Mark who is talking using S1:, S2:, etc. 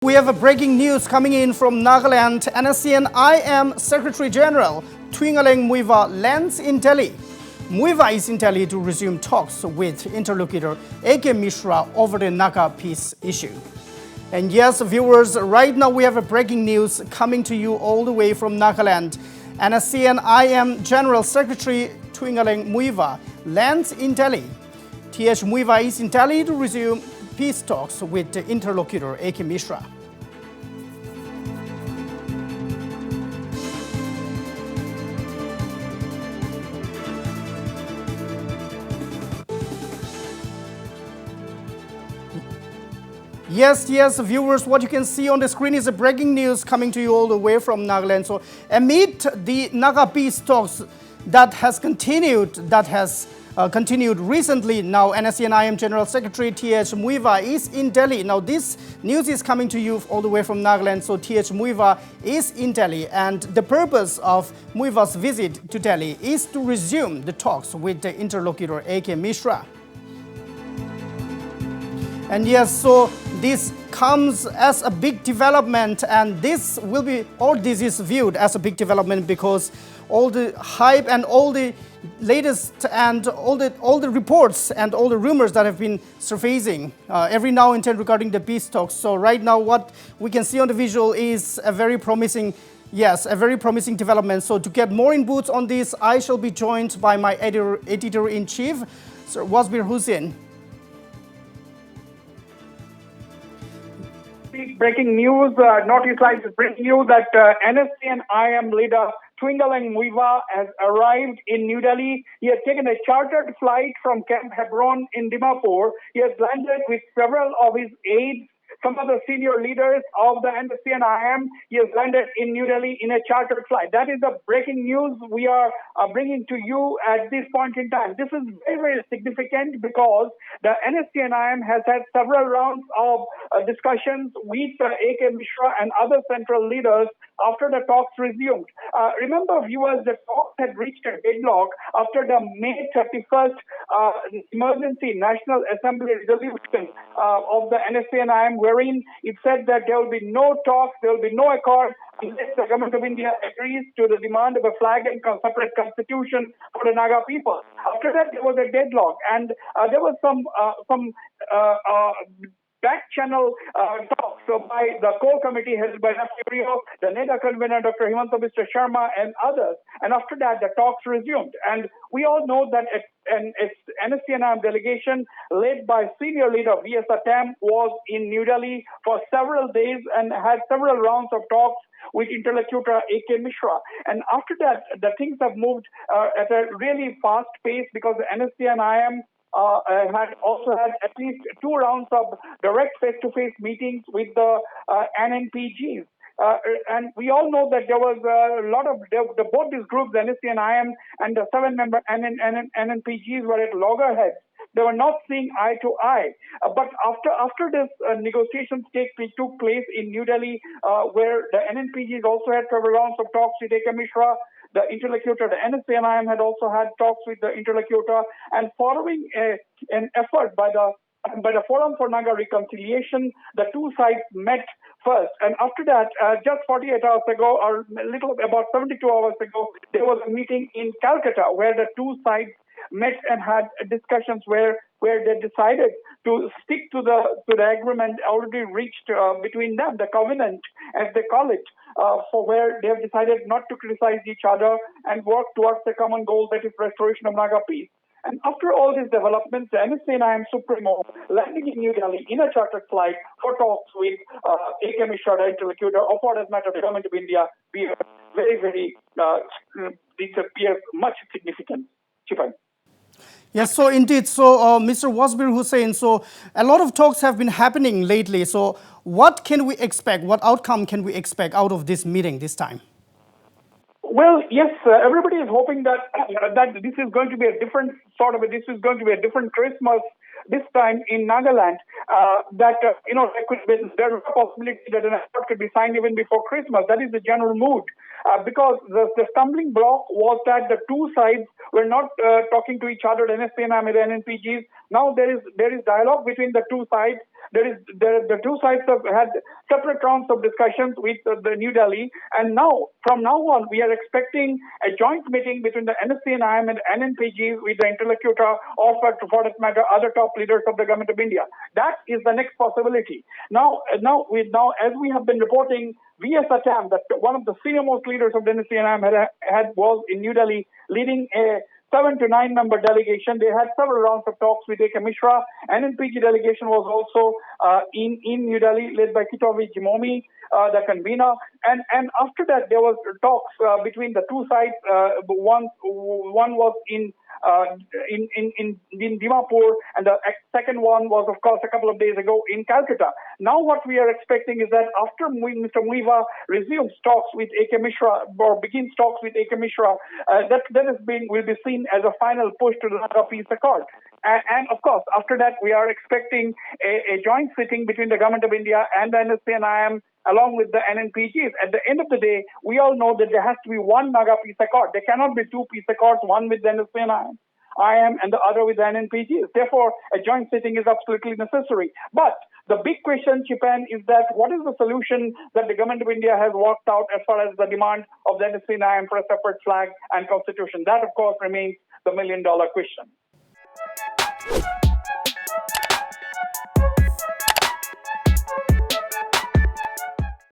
S1: we have a breaking news coming in from Nagaland. NSCN-IM Secretary General Muivah lands in Delhi. Muivah is in Delhi to resume talks with interlocutor AK Mishra over the Naga Peace issue. And yes, viewers, right now we have a breaking news coming to you all the way from Nagaland. NSCN-IM General Secretary Muivah lands in Delhi. Th Muivah is in Delhi to resume peace talks with the interlocutor AK Mishra. Yes, viewers, what you can see on the screen is a breaking news coming to you all the way from Nagaland. So, amid the Naga Peace Talks that has continued recently, now NSCN-IM General Secretary Th Muivah is in Delhi. Now, this news is coming to you all the way from Nagaland. So, Th Muivah is in Delhi, and the purpose of Muivah's visit to Delhi is to resume the talks with the interlocutor AK Mishra. And yes, so this comes as a big development, and this is viewed as a big development because all the hype and all the latest and all the reports and all the rumors that have been surfacing every now and then regarding the peace talks. So right now, what we can see on the visual is a very promising development. So to get more inputs on this, I shall be joined by my editor-in-chief, Sir Wasbir Hussain.
S2: Breaking news, Northeast Live is breaking news that NSCN-IM leader Th Muivah has arrived in New Delhi. He has taken a chartered flight from Camp Hebron in Dimapur. He has landed with several of his aides, some of the senior leaders of the NSCN-IM. He has landed in New Delhi in a chartered flight. That is the breaking news we are bringing to you at this point in time. This is very, very significant because the NSCN-IM has had several rounds of discussions with AK Mishra and other central leaders after the talks resumed. Remember, viewers, the talks had reached a deadlock after the May 31st emergency National Assembly resolution of the NSCN-IM, wherein it said that there will be no talks, there will be no accord unless the government of India agrees to the demand of a flag and separate constitution for the Naga people. After that, there was a deadlock, and there was some back-channel talks by the core committee headed by the NEDA convener Dr. Mr. Sharma and others. And after that, the talks resumed. And we all know that an NSCN-IM delegation led by senior leader V.S. Atam was in New Delhi for several days and had several rounds of talks with interlocutor AK Mishra. And after that, the things have moved at a really fast pace because the NSCN-IM had also had at least 2 rounds of direct face-to-face meetings with the NNPGs. And we all know that there was a lot of, both these groups, the NSCN-IM and the 7-member NNPGs were at loggerheads. They were not seeing eye to eye. But after this negotiations took place in New Delhi, where the NNPGs also had several rounds of talks with AK Mishra, the interlocutor, the NSCN-IM had also had talks with the interlocutor, and following an effort by the Forum for Naga Reconciliation, the two sides met first. And after that, just 48 hours ago, or about 72 hours ago, there was a meeting in Calcutta where the two sides met and had discussions where they decided to stick to the agreement already reached between them, the covenant, as they call it, for where they have decided not to criticize each other and work towards the common goal, that is restoration of Naga peace. And after all these developments, the NSCN-IM Supremo landing in New Delhi in a chartered flight for talks with AK Mishra, the interlocutor, or for that matter, the government of India, be very, very, these appear much significant. Chipan.
S1: Yes, so indeed. So, Mr. Wasbir Hussain, so a lot of talks have been happening lately. So, what can we expect? What outcome can we expect out of this meeting this time?
S2: Well, yes, everybody is hoping that this is going to be a different Christmas this time in Nagaland. There is a possibility that an accord could be signed even before Christmas. That is the general mood. Because the stumbling block was that the two sides were not talking to each other, the NSCN-IM and the NNPGs. Now there is dialogue between the two sides, the two sides have had separate rounds of discussions with the New Delhi, and from now on, we are expecting a joint meeting between the NSCN-IM and NNPG with the interlocutor or, for that matter, other top leaders of the government of India. That is the next possibility. Now, as we have been reporting, V.S. Attam, that one of the senior most leaders of the NSCN-IM was in New Delhi leading a 7 to 9 member delegation. They had several rounds of talks with AK Mishra. NNPG delegation was also in New Delhi, led by Kitovi Jimomi, the convener. And after that, there was talks between the two sides. One was in Dimapur, and the second one was, of course, a couple of days ago in Calcutta. Now what we are expecting is that after Mr. Muivah resumes talks with AK Mishra, or begins talks with AK Mishra, that will be seen as a final push to the Naga Peace Accord. And of course, after that, we are expecting a joint sitting between the Government of India and the NSCN-IM, along with the NNPGs. At the end of the day, we all know that there has to be one Naga Peace Accord. There cannot be two peace accords, one with the NSCN-IM and the other with the NNPGs. Therefore, a joint sitting is absolutely necessary. But the big question, Chipan, is that what is the solution that the Government of India has worked out as far as the demand of the NSCN-IM for a separate flag and constitution? That, of course, remains the million-dollar question.